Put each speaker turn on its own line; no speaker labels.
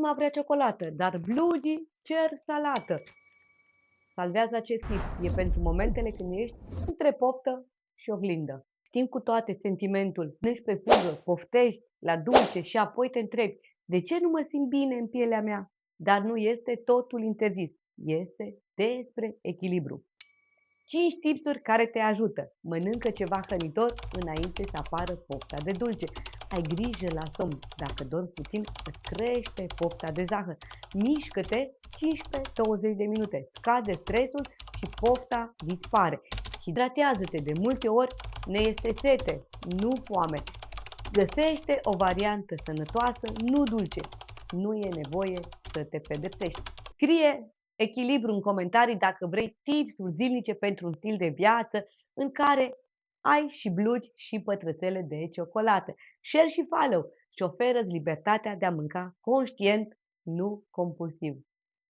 Mama vrea ciocolată, dar blugii cer salată. Salvează acest tip. E pentru momentele când ești între poftă și oglindă. Schimbi cu toate sentimentul, plângi pe fugă, poftești la dulce și apoi te întrebi de ce nu mă simt bine în pielea mea? Dar nu este totul interzis. Este despre echilibru. 5 tipsuri care te ajută. Mănâncă ceva hrănitor înainte să apară pofta de dulce. Ai grijă la somn. Dacă dormi puțin, îți crește pofta de zahăr. Mișcă-te 15-20 de minute. Scade stresul și pofta dispare. Hidratează-te. De multe ori ne este sete, nu foame. Găsește o variantă sănătoasă, nu dulce. Nu e nevoie să te pedepsești. Scrie echilibru în comentarii dacă vrei tipsuri zilnice pentru un stil de viață în care ai și blugi și pătrățele de ciocolată. Share și follow și oferă-ți libertatea de a mânca conștient, nu compulsiv.